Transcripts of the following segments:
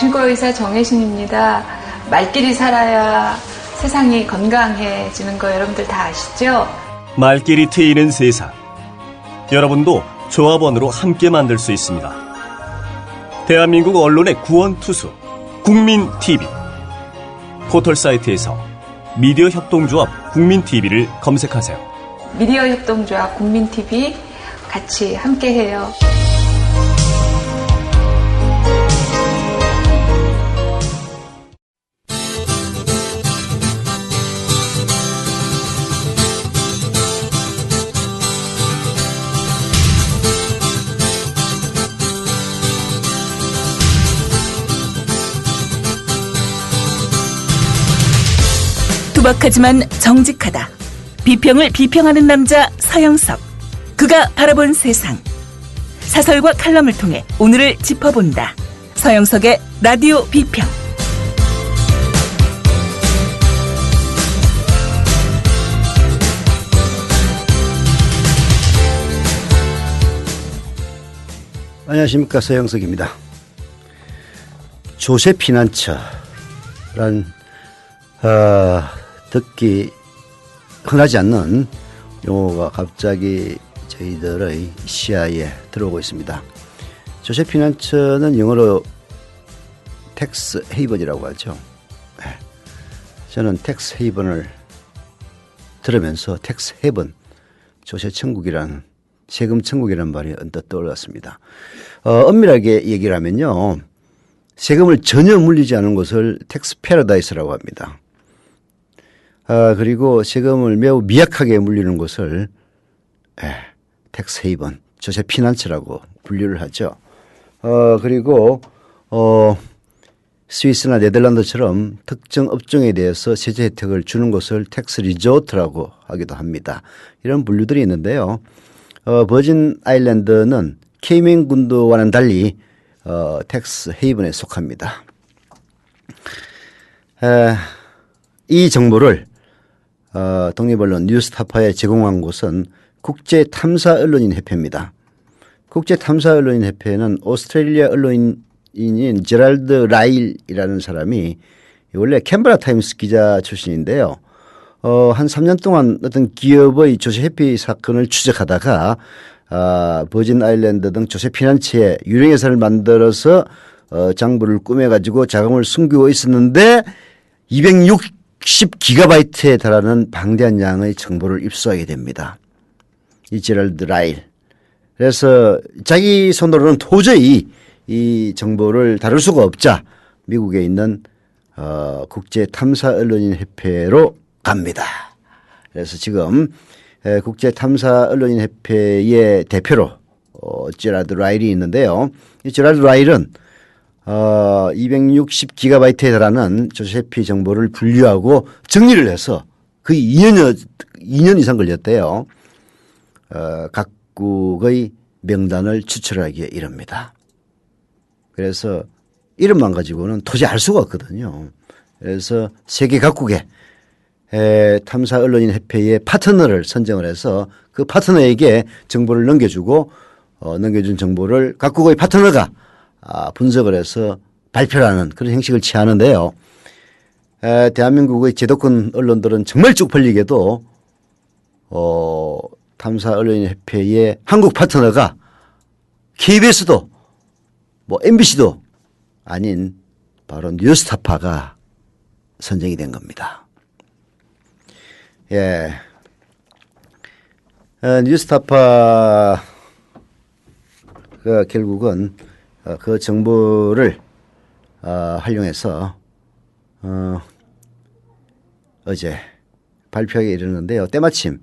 정신과 의사 정혜신입니다. 말끼리 살아야 세상이 건강해지는 거 여러분들 다 아시죠? 말끼리 트이는 세상. 여러분도 조합원으로 함께 만들 수 있습니다. 대한민국 언론의 구원투수 국민TV. 포털 사이트에서 미디어 협동조합 국민TV를 검색하세요. 미디어 협동조합 국민TV 같이 함께해요. 투박하지만 정직하다. 비평을 비평하는 남자 서영석. 그가 바라본 세상. 사설과 칼럼을 통해 오늘을 짚어본다. 서영석의 라디오 비평. 안녕하십니까, 서영석입니다. 조세피난처란 듣기 흔하지 않는 용어가 갑자기 저희들의 시야에 들어오고 있습니다. 조세피난처는 영어로 텍스 헤이번이라고 하죠. 저는 텍스 헤이번을 들으면서 텍스 헤븐, 조세천국이라는, 세금천국이라는 말이 언뜻 떠올랐습니다. 엄밀하게 얘기를 하면요, 세금을 전혀 물리지 않은 것을 텍스 패러다이스라고 합니다. 그리고 세금을 매우 미약하게 물리는 것을 텍스 헤이번, 조세 피난처라고 분류를 하죠. 그리고 스위스나 네덜란드처럼 특정 업종에 대해서 세제 혜택을 주는 것을 텍스 리조트라고 하기도 합니다. 이런 분류들이 있는데요. 버진 아일랜드는 케이맨 군도와는 달리 텍스 헤이번에 속합니다. 이 정보를 독립언론 뉴스타파에 제공한 곳은 국제탐사언론인협회입니다. 국제탐사언론인협회는 오스트레일리아 언론인인 제랄드 라일이라는 사람이 원래 캔버라 타임스 기자 출신인데요. 한 3년 동안 어떤 기업의 조세 회피 사건을 추적하다가 버진 아일랜드 등 조세 피난처에 유령 예산을 만들어서 장부를 꾸며가지고 자금을 숨기고 있었는데 260기가바이트에 달하는 방대한 양의 정보를 입수하게 됩니다. 이 제럴드 라일. 그래서 자기 손으로는 도저히 이 정보를 다룰 수가 없자 미국에 있는 국제탐사언론인협회로 갑니다. 그래서 지금 국제탐사언론인협회의 대표로 제랄드 라일이 있는데요. 이 제랄드 라일은 260기가바이트에 달하는 조세피 정보를 분류하고 정리를 해서 거의 2년 이상 걸렸대요. 각국의 명단을 추출하기에 이릅니다. 그래서 이름만 가지고는 도저히 알 수가 없거든요. 그래서 세계 각국의 탐사언론인협회의 파트너를 선정을 해서 그 파트너에게 정보를 넘겨주고 넘겨준 정보를 각국의 파트너가 분석을 해서 발표를 하는 그런 형식을 취하는데요. 대한민국의 제도권 언론들은 정말 쪽팔리게도 탐사언론인협회의 한국 파트너가 KBS도 뭐 MBC도 아닌 바로 뉴스타파가 선정이 된 겁니다. 예, 뉴스타파가 결국은 그 정보를 활용해서 어제 발표하게 이르는데요. 때마침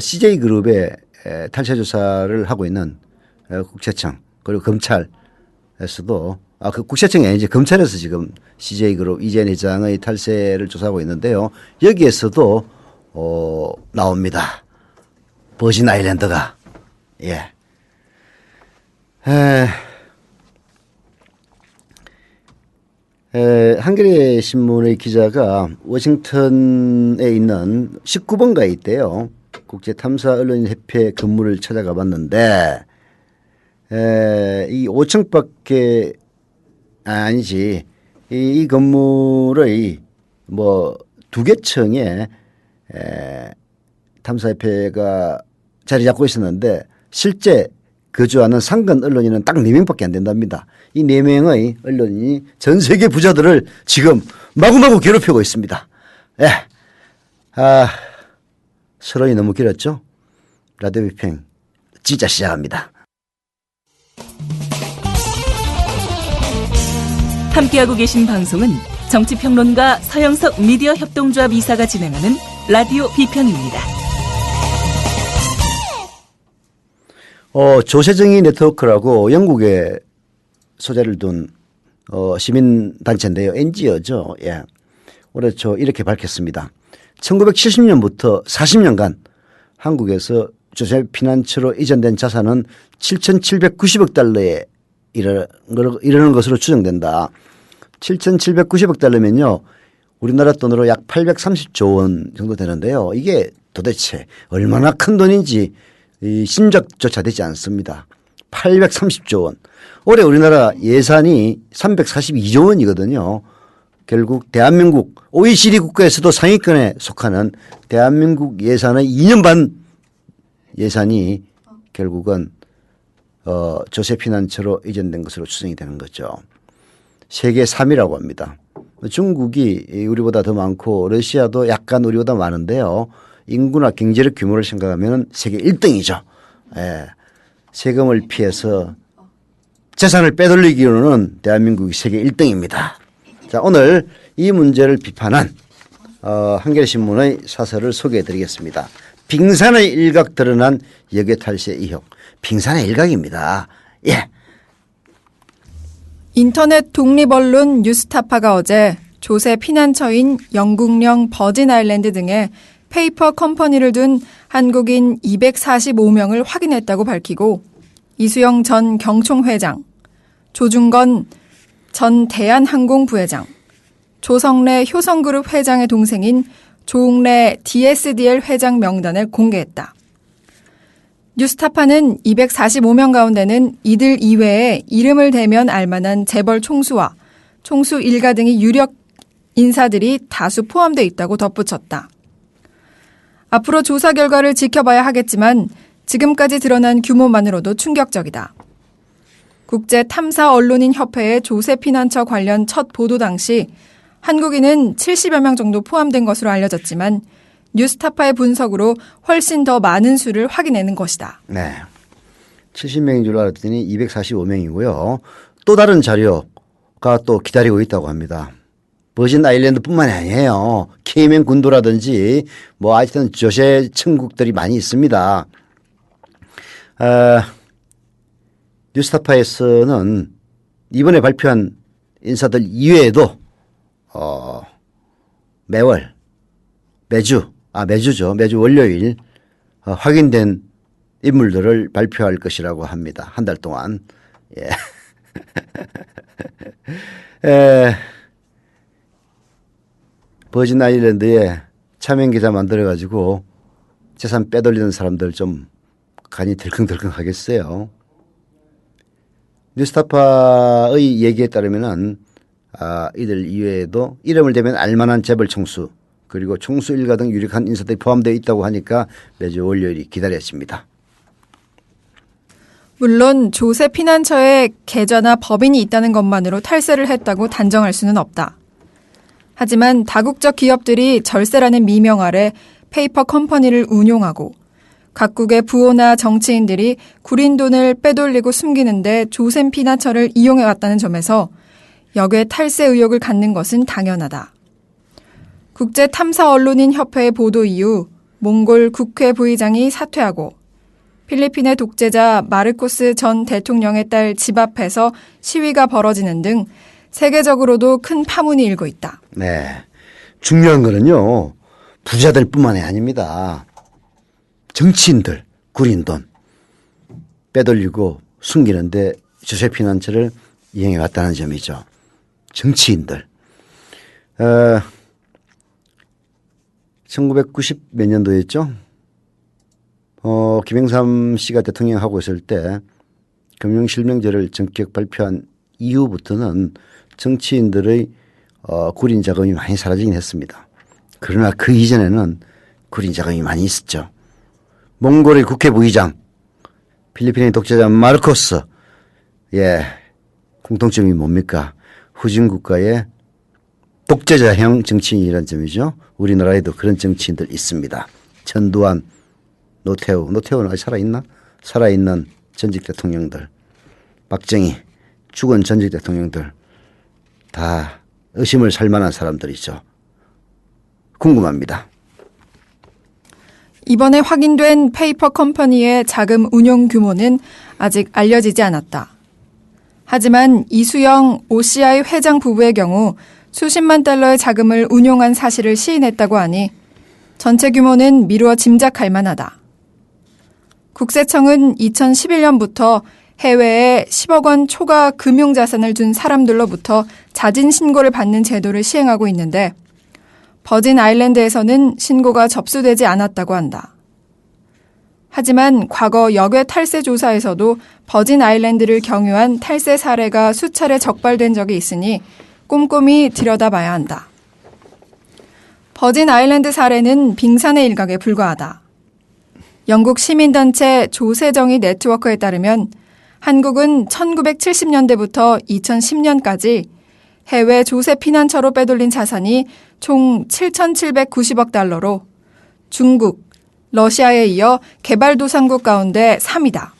CJ그룹의 탈세 조사를 하고 있는 국세청 그리고 검찰에서도 그 국세청이 아니지 검찰에서 지금 CJ그룹 이재현 회장의 탈세를 조사하고 있는데요. 여기에서도 나옵니다. 버진 아일랜드가. 예. 한겨레 신문의 기자가 워싱턴에 있는 19번가에 있대요. 국제탐사언론인협회 근무를 찾아가 봤는데 이 5층밖에 아니지. 이 건물의 뭐 두 개 층에 탐사협회가 자리 잡고 있었는데 실제 거주하는 상근 언론인은 딱 4명밖에 안 된답니다. 이 4명의 언론인이 전 세계 부자들을 지금 마구마구 괴롭히고 있습니다. 예. 서론이 너무 길었죠? 라디오 비평 진짜 시작합니다. 함께하고 계신 방송은 정치평론가 서영석 미디어 협동조합 이사가 진행하는 라디오 비평입니다. 조세정의 네트워크라고 영국에 소재를 둔 시민단체인데요. NGO죠. 예. 올해 초 이렇게 밝혔습니다. 1970년부터 40년간 한국에서 조세 피난처로 이전된 자산은 7,790억 달러에 이르는 것으로 추정된다. 7,790억 달러면요. 우리나라 돈으로 약 830조 원 정도 되는데요. 이게 도대체 얼마나 큰 돈인지 심적조차 되지 않습니다. 830조 원. 올해 우리나라 예산이 342조 원이거든요. 결국 대한민국 OECD 국가에서도 상위권에 속하는 대한민국 예산의 2년 반 예산이 결국은 조세 피난처로 이전된 것으로 추정이 되는 거죠. 세계 3위라고 합니다. 중국이 우리보다 더 많고 러시아도 약간 우리보다 많은데요. 인구나 경제력 규모를 생각하면 세계 1등이죠. 예. 세금을 피해서 재산을 빼돌리기로는 대한민국이 세계 1등입니다. 자, 오늘 이 문제를 비판한 한겨레신문의 사설을 소개해 드리겠습니다. 빙산의 일각 드러난 역외탈세 의혹. 빙산의 일각입니다. 예. 인터넷 독립언론 뉴스타파가 어제 조세 피난처인 영국령 버진 아일랜드 등에 페이퍼 컴퍼니를 둔 한국인 245명을 확인했다고 밝히고 이수영 전 경총회장, 조중건 전 대한항공 부회장, 조성래 효성그룹 회장의 동생인 조웅래 DSDL 회장 명단을 공개했다. 뉴스타파는 245명 가운데는 이들 이외에 이름을 대면 알만한 재벌 총수와 총수 일가 등의 유력 인사들이 다수 포함되어 있다고 덧붙였다. 앞으로 조사 결과를 지켜봐야 하겠지만 지금까지 드러난 규모만으로도 충격적이다. 국제탐사언론인협회의 조세 피난처 관련 첫 보도 당시 한국인은 70여 명 정도 포함된 것으로 알려졌지만 뉴스타파의 분석으로 훨씬 더 많은 수를 확인해낸 것이다. 네. 70명인 줄 알았더니 245명이고요. 또 다른 자료가 또 기다리고 있다고 합니다. 버진 아일랜드뿐만이 아니에요. 케이맨 군도라든지 뭐 하여튼 조세 천국들이 많이 있습니다. 뉴스타파에서는 이번에 발표한 인사들 이외에도 매주 월요일 확인된 인물들을 발표할 것이라고 합니다. 한 달 동안. 예. 버진 아일랜드에 차명 계좌 만들어가지고 재산 빼돌리는 사람들 좀 간이 들컹들컹 하겠어요. 뉴스타파의 얘기에 따르면은 이들 이외에도 이름을 대면 알만한 재벌 총수 그리고 총수 일가 등 유력한 인사들이 포함되어 있다고 하니까 매주 월요일이 기다려집니다. 물론 조세 피난처에 계좌나 법인이 있다는 것만으로 탈세를 했다고 단정할 수는 없다. 하지만 다국적 기업들이 절세라는 미명 아래 페이퍼 컴퍼니를 운용하고 각국의 부호나 정치인들이 구린 돈을 빼돌리고 숨기는데 조세 피난처를 이용해왔다는 점에서 역외 탈세 의혹을 갖는 것은 당연하다. 국제탐사언론인협회의 보도 이후 몽골 국회 부의장이 사퇴하고 필리핀의 독재자 마르코스 전 대통령의 딸 집 앞에서 시위가 벌어지는 등 세계적으로도 큰 파문이 일고 있다. 네, 중요한 거는요. 부자들뿐만이 아닙니다. 정치인들 구린 돈 빼돌리고 숨기는데 조세 피난처를 이용해 왔다는 점이죠. 정치인들. 1990 몇 년도였죠? 김영삼 씨가 대통령 하고 있을 때 금융실명제를 전격 발표한 이후부터는 정치인들의 구린 자금이 많이 사라지긴 했습니다. 그러나 그 이전에는 구린 자금이 많이 있었죠. 몽골의 국회 부의장, 필리핀의 독재자 마르코스, 공통점이 뭡니까? 후진 국가의 독재자형 정치인이라는 점이죠. 우리나라에도 그런 정치인들 있습니다. 전두환, 노태우는 아직 살아있나? 살아있는 전직 대통령들, 박정희, 죽은 전직 대통령들 다 의심을 살 만한 사람들이죠. 궁금합니다. 이번에 확인된 페이퍼 컴퍼니의 자금 운용 규모는 아직 알려지지 않았다. 하지만 이수영 OCI 회장 부부의 경우 수십만 달러의 자금을 운용한 사실을 시인했다고 하니 전체 규모는 미루어 짐작할 만하다. 국세청은 2011년부터 해외에 10억 원 초과 금융자산을 둔 사람들로부터 자진 신고를 받는 제도를 시행하고 있는데 버진 아일랜드에서는 신고가 접수되지 않았다고 한다. 하지만 과거 역외 탈세 조사에서도 버진 아일랜드를 경유한 탈세 사례가 수차례 적발된 적이 있으니 꼼꼼히 들여다봐야 한다. 버진 아일랜드 사례는 빙산의 일각에 불과하다. 영국 시민단체 조세정의 네트워크에 따르면 한국은 1970년대부터 2010년까지 해외 조세 피난처로 빼돌린 자산이 총 7,790억 달러로 중국, 러시아에 이어 개발도상국 가운데 3위다.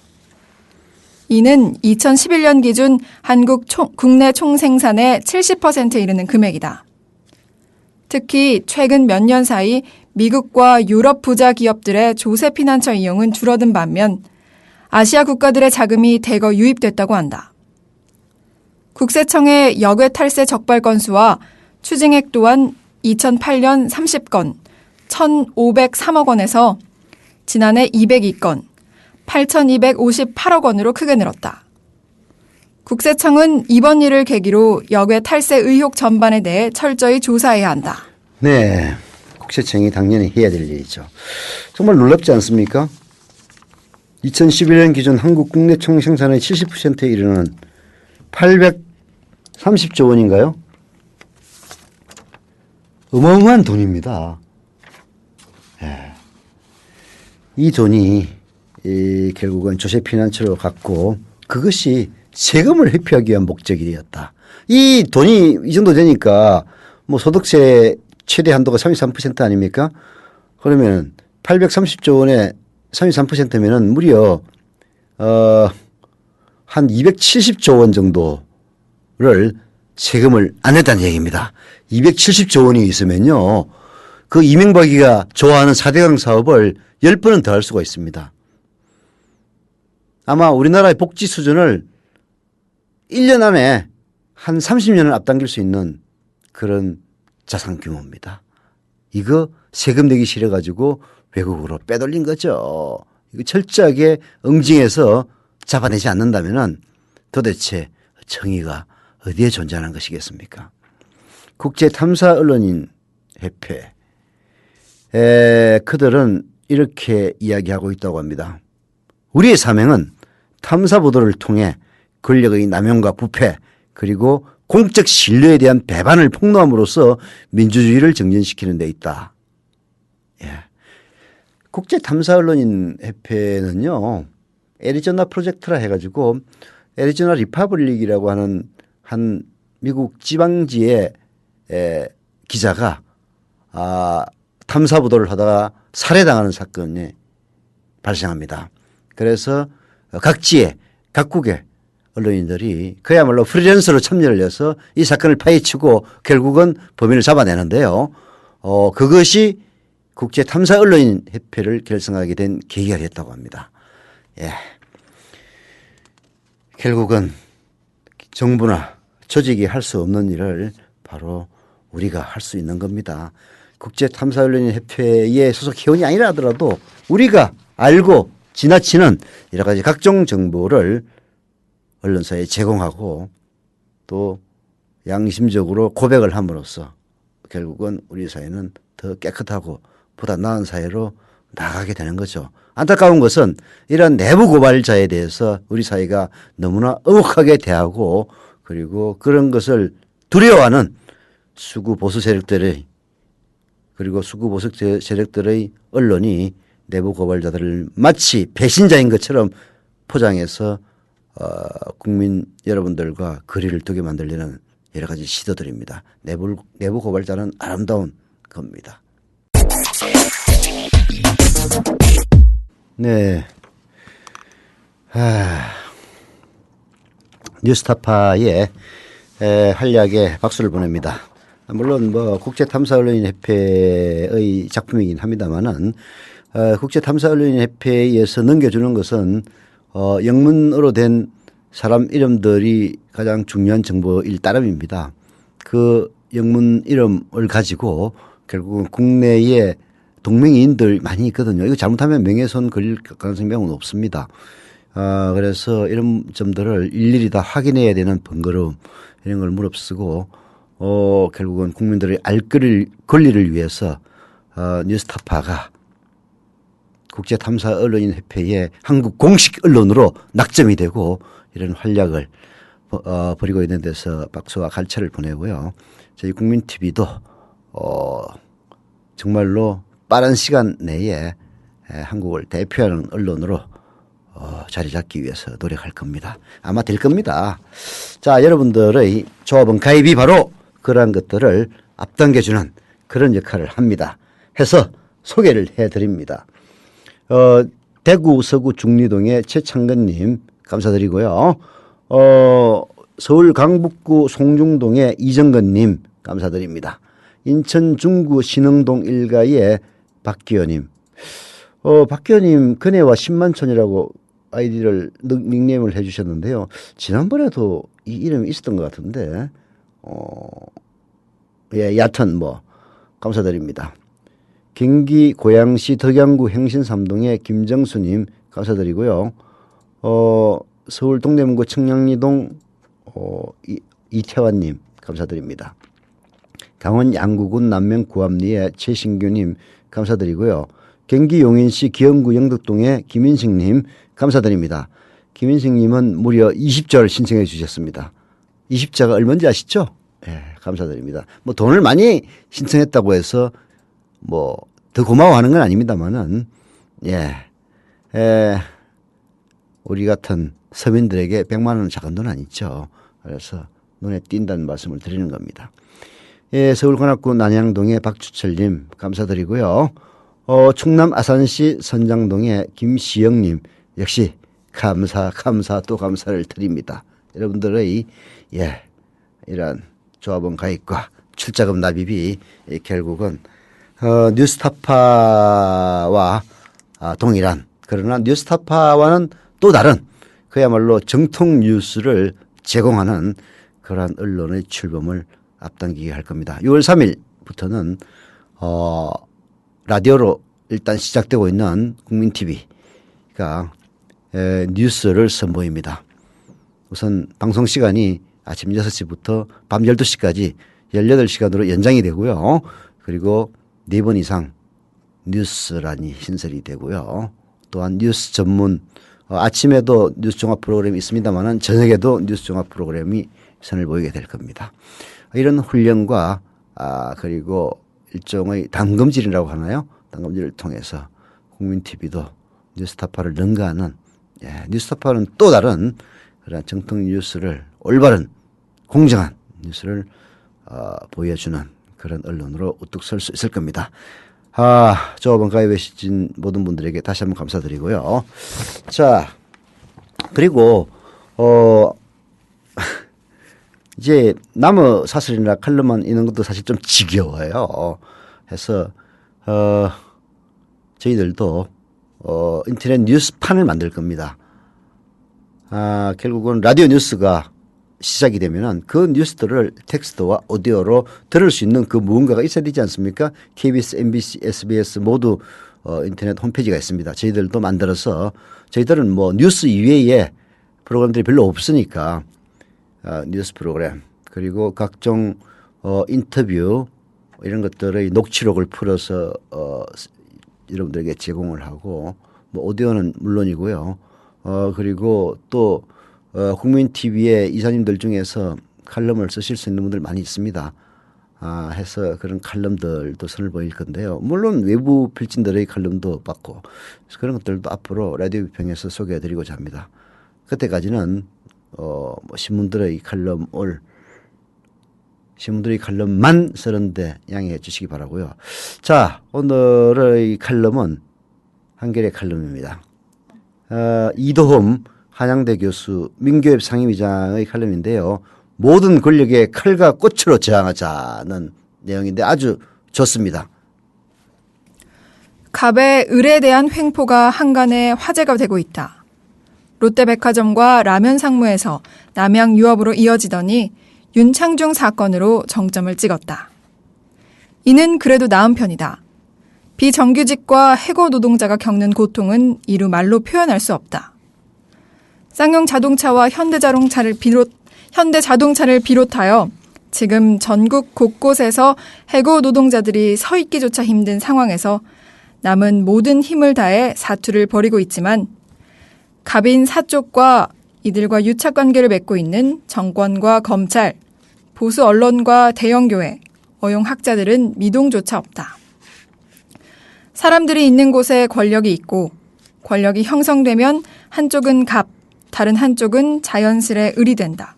이는 2011년 기준 한국 국내 총생산의 70%에 이르는 금액이다. 특히 최근 몇 년 사이 미국과 유럽 부자 기업들의 조세 피난처 이용은 줄어든 반면 아시아 국가들의 자금이 대거 유입됐다고 한다. 국세청의 역외 탈세 적발 건수와 추징액 또한 2008년 30건, 1,503억 원에서 지난해 202건, 8,258억 원으로 크게 늘었다. 국세청은 이번 일을 계기로 역외 탈세 의혹 전반에 대해 철저히 조사해야 한다. 네, 국세청이 당연히 해야 될 일이죠. 정말 놀랍지 않습니까? 2011년 기준 한국 국내 총생산의 70%에 이르는 830조 원인가요? 어마어마한 돈입니다. 이 돈이 결국은 조세 피난처로 갔고 그것이 세금을 회피하기 위한 목적이었다. 이 돈이 이 정도 되니까 뭐 소득세 최대 한도가 33% 아닙니까? 그러면 830조 원에 33%면은 무려 한 270조 원 정도를 세금을 안 냈다는 얘기입니다. 270조 원이 있으면요. 그 이명박이가 좋아하는 4대강 사업을 10번은 더 할 수가 있습니다. 아마 우리나라의 복지 수준을 1년 안에 한 30년을 앞당길 수 있는 그런 자산 규모입니다. 이거 세금 내기 싫어가지고 외국으로 빼돌린 거죠. 이거 철저하게 응징해서 잡아내지 않는다면은 도대체 정의가 어디에 존재하는 것이겠습니까? 국제탐사언론인 협회 그들은 이렇게 이야기하고 있다고 합니다. 우리의 사명은 탐사 보도를 통해 권력의 남용과 부패 그리고 공적 신뢰에 대한 배반을 폭로함으로써 민주주의를 정진시키는 데 있다. 국제탐사언론인 협회는요. 애리조나 프로젝트라 해가지고 애리조나 리퍼블릭이라고 하는 한 미국 지방지의 기자가 탐사 보도를 하다가 살해당하는 사건이 발생합니다. 그래서 각국의 언론인들이 그야말로 프리랜서로 참여를 해서 이 사건을 파헤치고 결국은 범인을 잡아내는데요. 그것이 국제탐사언론인협회를 결성하게 된 계기가 됐다고 합니다. 결국은 정부나 조직이 할 수 없는 일을 바로 우리가 할 수 있는 겁니다. 국제탐사언론인협회의 소속 회원이 아니라 하더라도 우리가 알고 지나치는 여러 가지 각종 정보를 언론사에 제공하고 또 양심적으로 고백을 함으로써 결국은 우리 사회는 더 깨끗하고 보다 나은 사회로 나가게 되는 거죠. 안타까운 것은 이런 내부 고발자에 대해서 우리 사회가 너무나 엄혹하게 대하고 그리고 그런 것을 두려워하는 수구 보수 세력들의 그리고 수구 보수 세력들의 언론이 내부 고발자들을 마치 배신자인 것처럼 포장해서 국민 여러분들과 거리를 두게 만들려는 여러 가지 시도들입니다. 내부 고발자는 아름다운 겁니다. 네. 뉴스타파의 활약에 박수를 보냅니다. 물론 뭐 국제탐사언론인협회의 작품이긴 합니다만은 국제탐사언론인협회에 의해서 넘겨주는 것은 영문으로 된 사람 이름들이 가장 중요한 정보일 따름입니다. 그 영문 이름을 가지고 결국은 국내에 동맹인들 많이 있거든요. 이거 잘못하면 명예훼손 걸릴 가능성이 매우 높습니다. 그래서 이런 점들을 일일이 다 확인해야 되는 번거로움 이런 걸 무릅쓰고 결국은 국민들의 알 권리를 위해서 뉴스타파가 국제탐사언론인협회의 한국 공식 언론으로 낙점이 되고 이런 활약을 벌이고 있는 데서 박수와 갈채를 보내고요. 저희 국민TV도 정말로 빠른 시간 내에 한국을 대표하는 언론으로 자리 잡기 위해서 노력할 겁니다. 아마 될 겁니다. 자, 여러분들의 조합원 가입이 바로 그러한 것들을 앞당겨주는 그런 역할을 합니다. 해서 소개를 해드립니다. 대구 서구 중리동의 최창근님 감사드리고요. 서울 강북구 송중동의 이정근님 감사드립니다. 인천 중구 신흥동 일가의 박기현님. 박기현님 근혜와 10만촌이라고 아이디를 닉네임을 해주셨는데요. 지난번에도 이 이름이 있었던 것 같은데 예, 여하튼 뭐 감사드립니다. 경기 고양시 덕양구 행신삼동의 김정수님 감사드리고요. 서울 동대문구 청량리동 이태환님 감사드립니다. 강원 양구군 남면 구암리의 최신규님 감사드리고요. 경기 용인시 기영구 영덕동의 김인식님 감사드립니다. 김인식님은 무려 20자를 신청해 주셨습니다. 20자가 얼마인지 아시죠? 예, 감사드립니다. 뭐 돈을 많이 신청했다고 해서 뭐 더 고마워하는 건 아닙니다만은 우리 같은 서민들에게 100만 원은 작은 돈 아니죠. 그래서 눈에 띈다는 말씀을 드리는 겁니다. 예, 서울관악구 난양동의 박주철님 감사드리고요. 충남 아산시 선장동의 김시영님 역시 감사 또 감사를 드립니다. 여러분들의 이런 조합원 가입과 출자금 납입이 결국은 뉴스타파와 동일한 그러나 뉴스타파와는 또 다른 그야말로 정통 뉴스를 제공하는 그러한 언론의 출범을 앞당기게 할 겁니다. 6월 3일부터는 라디오로 일단 시작되고 있는 국민TV가 뉴스를 선보입니다. 우선 방송 시간이 아침 6시부터 밤 12시까지 18시간으로 연장이 되고요. 그리고 4번 이상 뉴스란이 신설이 되고요. 또한 뉴스 전문 아침에도 뉴스 종합 프로그램이 있습니다만 저녁에도 뉴스 종합 프로그램이 선을 보이게 될 겁니다. 이런 훈련과 그리고 일종의 당금질이라고 하나요? 당금질을 통해서 국민TV도 뉴스타파를 능가하는 뉴스타파는 또 다른 그런 정통 뉴스를 올바른 공정한 뉴스를 보여주는 그런 언론으로 우뚝 설 수 있을 겁니다. 조합원 가입해 주신 모든 분들에게 다시 한번 감사드리고요. 자, 그리고 이제 나무 사슬이나 칼럼만 있는 것도 사실 좀 지겨워요. 해서 저희들도 인터넷 뉴스판을 만들 겁니다. 결국은 라디오 뉴스가 시작이 되면은 그 뉴스들을 텍스트와 오디오로 들을 수 있는 그 무언가가 있어야 되지 않습니까? KBS, MBC, SBS 모두 인터넷 홈페이지가 있습니다. 저희들도 만들어서 저희들은 뭐 뉴스 이외에 프로그램들이 별로 없으니까 뉴스 프로그램 그리고 각종 인터뷰 이런 것들의 녹취록을 풀어서 여러분들에게 제공을 하고 뭐 오디오는 물론이고요. 그리고 또 국민TV의 이사님들 중에서 칼럼을 쓰실 수 있는 분들 많이 있습니다. 해서 그런 칼럼들도 선을 보일 건데요. 물론 외부 필진들의 칼럼도 받고 그런 것들도 앞으로 라디오 비평에서 소개해드리고자 합니다. 그때까지는 신문들의 칼럼만 쓰는데 양해해 주시기 바라고요. 자, 오늘의 칼럼은 한겨레 칼럼입니다. 이도흠 한양대 교수 민교협 상임위장의 칼럼인데요. 모든 권력에 칼과 꽃으로 저항하자는 내용인데 아주 좋습니다. 갑의 을에 대한 횡포가 한간에 화제가 되고 있다. 롯데백화점과 라면 상무에서 남양 유업으로 이어지더니 윤창중 사건으로 정점을 찍었다. 이는 그래도 나은 편이다. 비정규직과 해고 노동자가 겪는 고통은 이루 말로 표현할 수 없다. 쌍용 자동차와 현대자동차를 비롯하여 지금 전국 곳곳에서 해고 노동자들이 서 있기조차 힘든 상황에서 남은 모든 힘을 다해 사투를 벌이고 있지만 갑인 사쪽과 이들과 유착관계를 맺고 있는 정권과 검찰, 보수 언론과 대형교회, 어용학자들은 미동조차 없다. 사람들이 있는 곳에 권력이 있고 권력이 형성되면 한쪽은 갑, 다른 한쪽은 자연스레 을이 된다.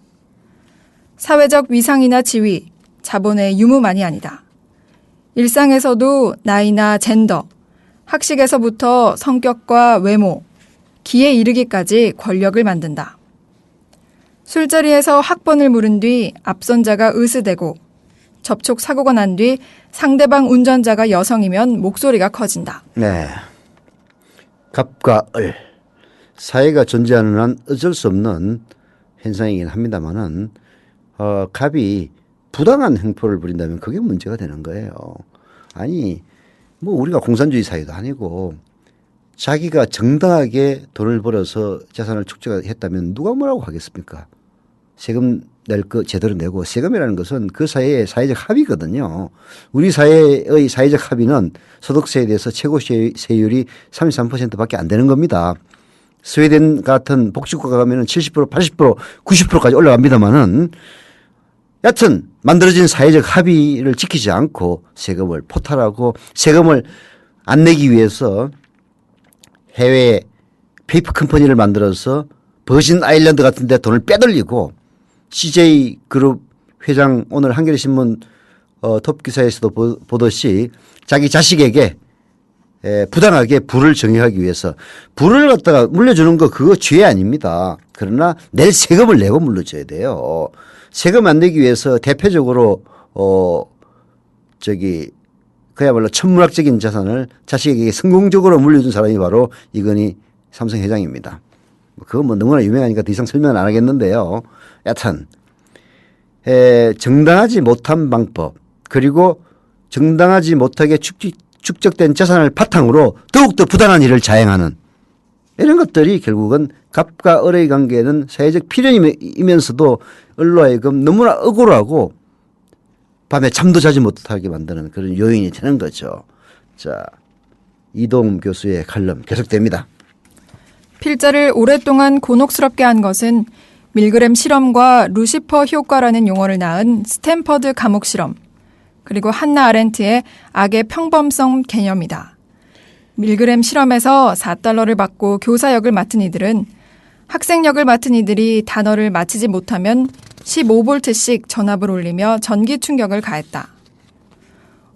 사회적 위상이나 지위, 자본의 유무만이 아니다. 일상에서도 나이나 젠더, 학식에서부터 성격과 외모, 기에 이르기까지 권력을 만든다. 술자리에서 학번을 물은 뒤 앞선자가 으스대고 접촉 사고가 난 뒤 상대방 운전자가 여성이면 목소리가 커진다. 네, 갑과 을. 사회가 존재하는 한 어쩔 수 없는 현상이긴 합니다만은 갑이 부당한 행포를 부린다면 그게 문제가 되는 거예요. 아니 뭐 우리가 공산주의 사회도 아니고 자기가 정당하게 돈을 벌어서 자산을 축적했다면 누가 뭐라고 하겠습니까? 세금 낼 거 제대로 내고 세금이라는 것은 그 사회의 사회적 합의거든요. 우리 사회의 사회적 합의는 소득세에 대해서 최고 세율이 33%밖에 안 되는 겁니다. 스웨덴 같은 복지국가 가면은 70%, 80%, 90%까지 올라갑니다만은 여튼 만들어진 사회적 합의를 지키지 않고 세금을 포탈하고 세금을 안 내기 위해서 해외 페이퍼 컴퍼니를 만들어서 버진 아일랜드 같은 데 돈을 빼돌리고 CJ 그룹 회장 오늘 한겨레 신문 톱 기사에서도 보듯이 자기 자식에게 부당하게 부를 정의하기 위해서 부를 갖다가 물려주는 거 그거 죄 아닙니다. 그러나 낼 세금을 내고 물려줘야 돼요. 세금 안 내기 위해서 대표적으로 그야말로 천문학적인 자산을 자식에게 성공적으로 물려준 사람이 바로 이건희 삼성 회장입니다. 그거 뭐 너무나 유명하니까 더 이상 설명은 안 하겠는데요. 여튼 정당하지 못한 방법 그리고 정당하지 못하게 축적된 자산을 바탕으로 더욱더 부당한 일을 자행하는 이런 것들이 결국은 갑과 을의 관계는 사회적 필연이면서도 을로 하여금 너무나 억울하고 밤에 잠도 자지 못하게 만드는 그런 요인이 되는 거죠. 자, 이도흠 교수의 칼럼 계속됩니다. 필자를 오랫동안 곤혹스럽게 한 것은 밀그램 실험과 루시퍼 효과라는 용어를 낳은 스탠퍼드 감옥 실험, 그리고 한나 아렌트의 악의 평범성 개념이다. 밀그램 실험에서 $4를 받고 교사 역을 맡은 이들은 학생 역을 맡은 이들이 단어를 마치지 못하면 15볼트씩 전압을 올리며 전기 충격을 가했다.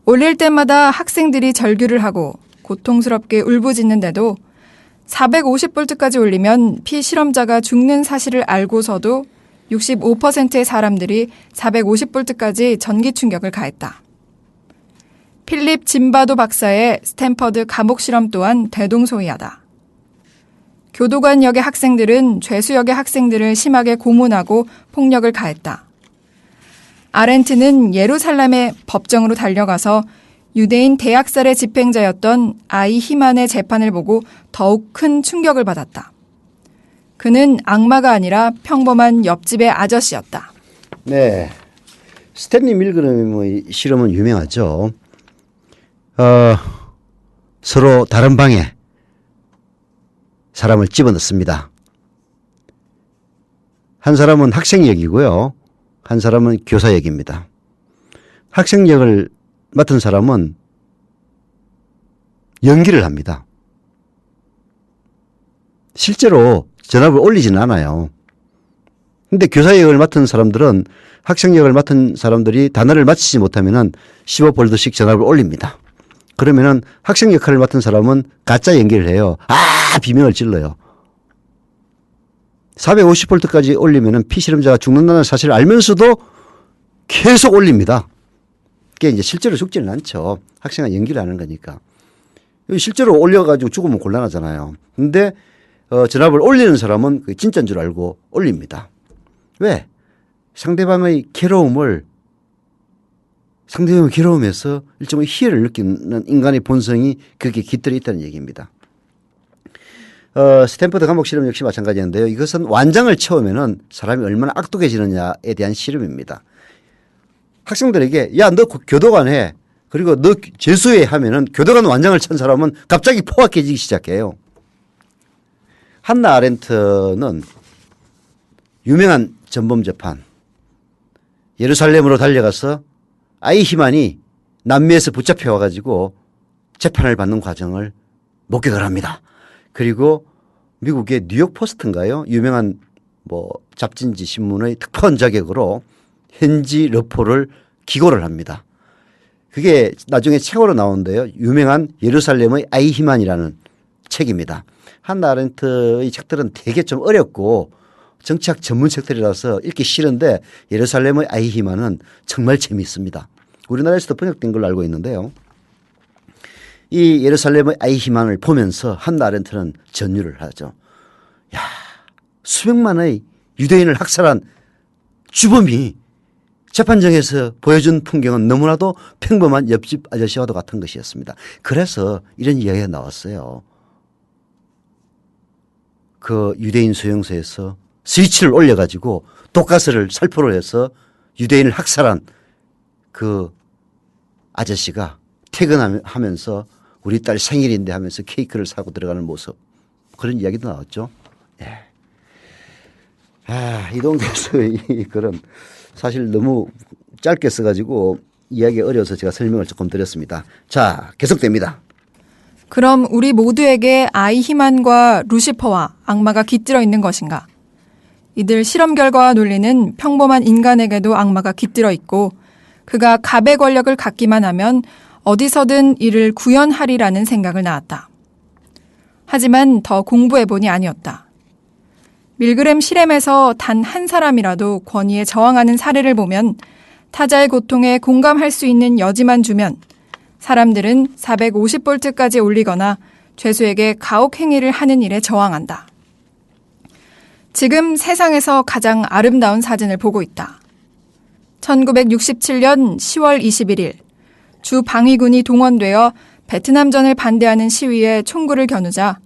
올릴 때마다 학생들이 절규를 하고 고통스럽게 울부짖는데도 450볼트까지 올리면 피실험자가 죽는 사실을 알고서도 65%의 사람들이 450볼트까지 전기 충격을 가했다. 필립 짐바도 박사의 스탠퍼드 감옥 실험 또한 대동소이하다. 교도관 역의 학생들은 죄수 역의 학생들을 심하게 고문하고 폭력을 가했다. 아렌트는 예루살렘의 법정으로 달려가서 유대인 대학살의 집행자였던 아이 히만의 재판을 보고 더욱 큰 충격을 받았다. 그는 악마가 아니라 평범한 옆집의 아저씨였다. 네, 스탠리 밀그램의 실험은 유명하죠. 서로 다른 방에 사람을 집어넣습니다. 한 사람은 학생 역이고요. 한 사람은 교사 역입니다. 학생 역을 맡은 사람은 연기를 합니다. 실제로 전압을 올리지는 않아요. 근데 교사 역을 맡은 사람들은 학생 역을 맡은 사람들이 단어를 맞히지 못하면은 15볼트씩 전압을 올립니다. 그러면은 학생 역할을 맡은 사람은 가짜 연기를 해요. 비명을 질러요. 450볼트까지 올리면은 피실험자가 죽는다는 사실을 알면서도 계속 올립니다. 그게 이제 실제로 죽지는 않죠. 학생은 연기를 하는 거니까. 실제로 올려가지고 죽으면 곤란하잖아요. 근데 전압을 올리는 사람은 그게 진짜인 줄 알고 올립니다. 왜? 상대방의 괴로움에서 일종의 희열을 느끼는 인간의 본성이 그렇게 깃들어 있다는 얘기입니다. 스탠퍼드 감옥 실험 역시 마찬가지인데요. 이것은 완장을 채우면은 사람이 얼마나 악독해지느냐에 대한 실험입니다. 학생들에게 야, 너 교도관 해. 그리고 너 재수해 하면은 교도관 완장을 찬 사람은 갑자기 포악해지기 시작해요. 한나 아렌트는 유명한 전범 재판 예루살렘으로 달려가서 아이히만이 남미에서 붙잡혀 와가지고 재판을 받는 과정을 목격을 합니다. 그리고 미국의 뉴욕 포스트인가요? 유명한 잡지인지 신문의 특파원 자격으로 현지 러포를 기고를 합니다. 그게 나중에 책으로 나오는데요. 유명한 예루살렘의 아이히만이라는 책입니다. 한나 아렌트의 책들은 되게 좀 어렵고 정치학 전문 책들이라서 읽기 싫은데 예루살렘의 아이히만은 정말 재미있습니다. 우리나라에서도 번역된 걸로 알고 있는데요. 이 예루살렘의 아이히만을 보면서 한나 아렌트는 전율을 하죠. 야, 수백만의 유대인을 학살한 주범이 재판정에서 보여준 풍경은 너무나도 평범한 옆집 아저씨와도 같은 것이었습니다. 그래서 이런 이야기가 나왔어요. 그 유대인 수용소에서 스위치를 올려가지고 독가스를 살포를 해서 유대인을 학살한 그 아저씨가 퇴근하면서 우리 딸 생일인데 하면서 케이크를 사고 들어가는 모습. 그런 이야기도 나왔죠. 예. 이동규의 이 글은 사실 너무 짧게 써가지고 이야기가 어려워서 제가 설명을 조금 드렸습니다. 자, 계속됩니다. 그럼 우리 모두에게 아이히만과 루시퍼와 악마가 깃들어 있는 것인가? 이들 실험 결과와 논리는 평범한 인간에게도 악마가 깃들어 있고 그가 갑의 권력을 갖기만 하면 어디서든 이를 구현하리라는 생각을 낳았다. 하지만 더 공부해보니 아니었다. 밀그램 실험에서 단 한 사람이라도 권위에 저항하는 사례를 보면 타자의 고통에 공감할 수 있는 여지만 주면 사람들은 450볼트까지 올리거나 죄수에게 가혹행위를 하는 일에 저항한다. 지금 세상에서 가장 아름다운 사진을 보고 있다. 1967년 10월 21일 주 방위군이 동원되어 베트남전을 반대하는 시위에 총구를 겨누자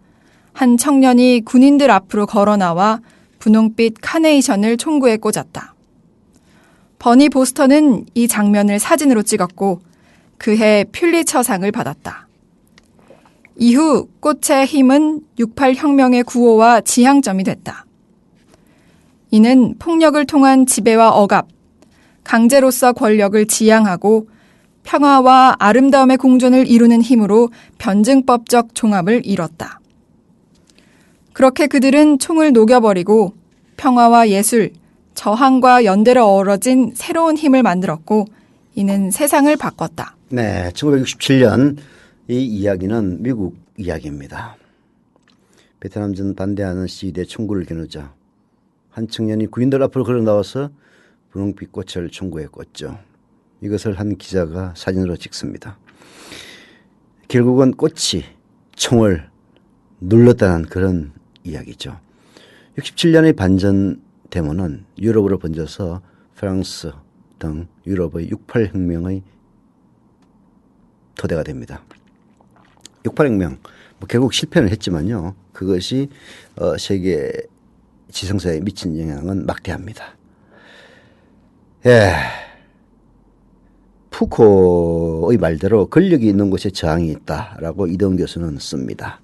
한 청년이 군인들 앞으로 걸어 나와 분홍빛 카네이션을 총구에 꽂았다. 버니 보스터는 이 장면을 사진으로 찍었고 그해 퓰리처상을 받았다. 이후 꽃의 힘은 68 혁명의 구호와 지향점이 됐다. 이는 폭력을 통한 지배와 억압, 강제로서 권력을 지향하고 평화와 아름다움의 공존을 이루는 힘으로 변증법적 종합을 이뤘다. 그렇게 그들은 총을 녹여버리고 평화와 예술, 저항과 연대로 어우러진 새로운 힘을 만들었고 이는 세상을 바꿨다. 네, 1967년 이 이야기는 미국 이야기입니다. 베트남전 반대하는 시위대 총구를 겨누자 한 청년이 군인들 앞으로 걸어 나와서 분홍빛 꽃을 총구에 꽂죠. 이것을 한 기자가 사진으로 찍습니다. 결국은 꽃이 총을 눌렀다는 그런 이야기죠. 67년의 반전 데모는 유럽으로 번져서 프랑스 등 유럽의 68 혁명의 토대가 됩니다. 68 혁명 결국 실패는 했지만요. 그것이 세계 지성사에 미친 영향은 막대합니다. 예. 푸코의 말대로 권력이 있는 곳에 저항이 있다라고 이동 교수는 씁니다.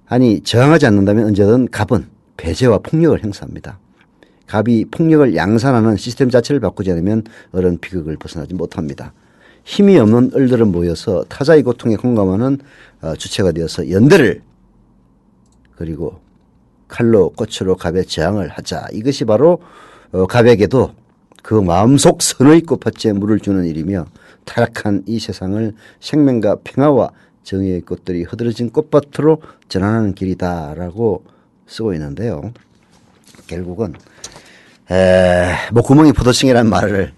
아니 저항하지 않는다면 언제든 갑은 배제와 폭력을 행사합니다. 갑이 폭력을 양산하는 시스템 자체를 바꾸지 않으면 어려운 비극을 벗어나지 못합니다. 힘이 없는 을들은 모여서 타자의 고통에 공감하는 주체가 되어서 연대를 그리고 칼로 꽃으로 갑의 저항을 하자. 이것이 바로 갑에게도 그 마음속 선의 꽃밭에 물을 주는 일이며 타락한 이 세상을 생명과 평화와 정의의 꽃들이 흐드러진 꽃밭으로 전환하는 길이다라고 쓰고 있는데요. 결국은 목구멍이 포도청이라는 말을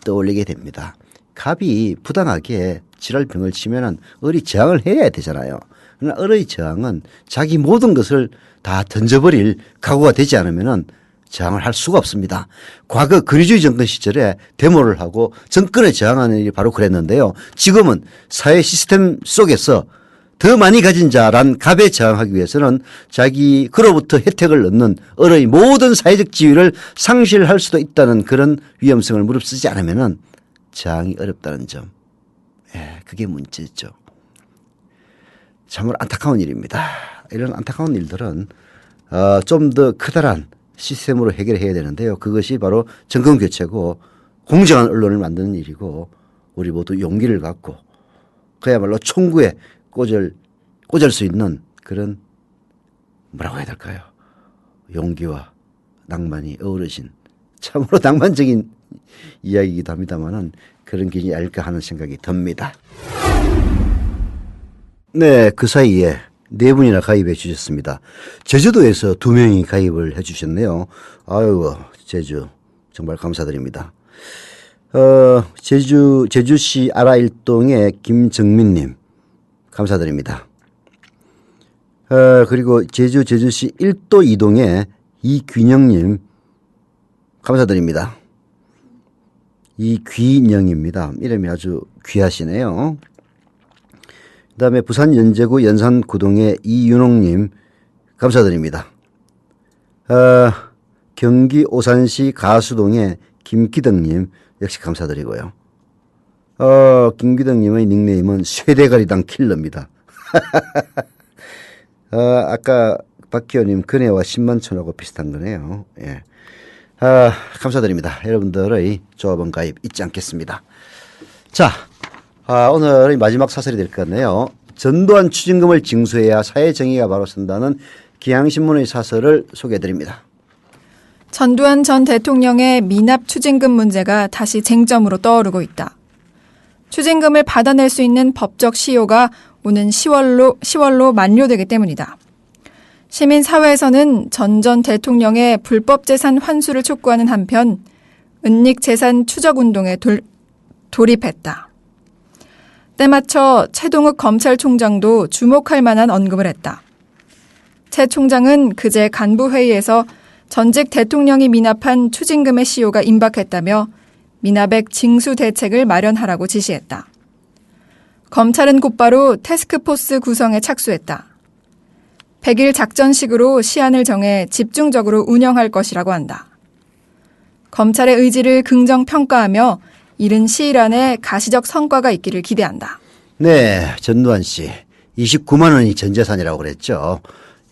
떠올리게 됩니다. 갑이 부당하게 지랄병을 치면은 을이 저항을 해야 되잖아요. 그러나 을의 저항은 자기 모든 것을 다 던져버릴 각오가 되지 않으면은 저항을 할 수가 없습니다. 과거 근위주의 정권 시절에 데모를 하고 정권에 저항하는 일이 바로 그랬는데요. 지금은 사회 시스템 속에서 더 많이 가진 자란 갑에 저항하기 위해서는 자기 그로부터 혜택을 얻는 을의 모든 사회적 지위를 상실할 수도 있다는 그런 위험성을 무릅쓰지 않으면은 저항이 어렵다는 점. 그게 문제죠. 참으로 안타까운 일입니다. 이런 안타까운 일들은 좀 더 커다란 시스템으로 해결해야 되는데요. 그것이 바로 정권 교체고 공정한 언론을 만드는 일이고 우리 모두 용기를 갖고 그야말로 총구에 꽂을 수 있는 그런 뭐라고 해야 될까요? 용기와 낭만이 어우러진 참으로 낭만적인 이야기이기도 합니다만은 그런 길이 아닐까 하는 생각이 듭니다. 네, 그 사이에 4분이나 가입해 주셨습니다. 제주도에서 2명이 가입을 해 주셨네요. 아유, 제주 정말 감사드립니다. 제주시 아라일동의 김정민님 감사드립니다. 그리고 제주시 1도 2동의 이균영님 감사드립니다. 이귀영입니다. 이름이 아주 귀하시네요. 그다음에 부산 연제구 연산구동의 이윤홍님 감사드립니다. 경기 오산시 가수동의 김기덕님 역시 감사드리고요. 김기덕님의 닉네임은 쇠대가리당 킬러입니다. 아까 박기호님 그네와 10만천하고 비슷한 거네요. 예. 감사드립니다. 여러분들의 조합원 가입 잊지 않겠습니다. 자, 오늘의 마지막 사설이 될 것 같네요. 전두환 추징금을 징수해야 사회 정의가 바로 선다는 기양신문의 사설을 소개해드립니다. 전두환 전 대통령의 미납 추징금 문제가 다시 쟁점으로 떠오르고 있다. 추징금을 받아낼 수 있는 법적 시효가 오는 10월로 만료되기 때문이다. 시민사회에서는 전 대통령의 불법 재산 환수를 촉구하는 한편 은닉 재산 추적 운동에 돌입했다. 때맞춰 최동욱 검찰총장도 주목할 만한 언급을 했다. 최 총장은 그제 간부회의에서 전직 대통령이 미납한 추징금의 시효가 임박했다며 미납액 징수 대책을 마련하라고 지시했다. 검찰은 곧바로 태스크포스 구성에 착수했다. 100일 작전식으로 시한을 정해 집중적으로 운영할 것이라고 한다. 검찰의 의지를 긍정평가하며 이른 시일 안에 가시적 성과가 있기를 기대한다. 네, 전두환 씨 29만 원이 전 재산이라고 그랬죠.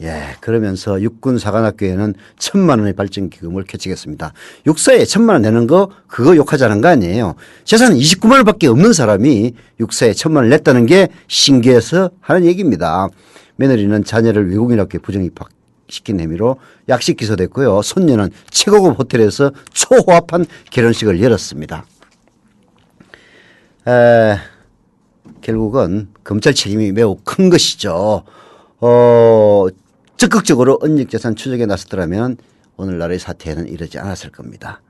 예, 그러면서 육군 사관학교에는 1,000만 원의 발전기금을 개척했습니다. 육사에 1,000만 원 내는 거 그거 욕하자는 거 아니에요. 재산 29만 원밖에 없는 사람이 육사에 1,000만 원을 냈다는 게 신기해서 하는 얘기입니다. 며느리는 자녀를 외국인 학교에 부정입학시킨 혐의로 약식 기소됐고요. 손녀는 최고급 호텔에서 초호합한 결혼식을 열었습니다. 결국은 검찰 책임이 매우 큰 것이죠. 적극적으로 은닉재산 추적에 나섰더라면 오늘날의 사태에는 이르지 않았을 겁니다.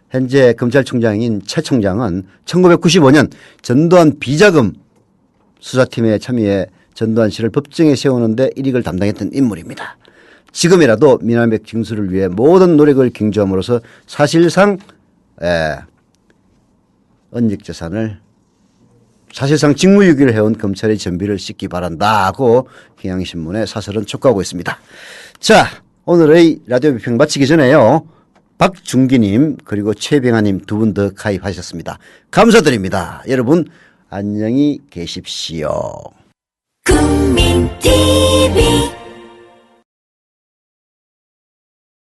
현재 검찰총장인 최 총장은 1995년 전두환 비자금 수사팀에 참여해 전두환 씨를 법정에 세우는데 일익을 담당했던 인물입니다. 지금이라도 미납액 징수를 위해 모든 노력을 경주함으로써 사실상 은닉재산을 사실상 직무유기를 해온 검찰의 전비를 씻기 바란다고 경향신문의 사설은 촉구하고 있습니다. 자, 오늘의 라디오 비평 마치기 전에요. 박중기님 그리고 최병아님 2분 더 가입하셨습니다. 감사드립니다. 여러분 안녕히 계십시오. 국민TV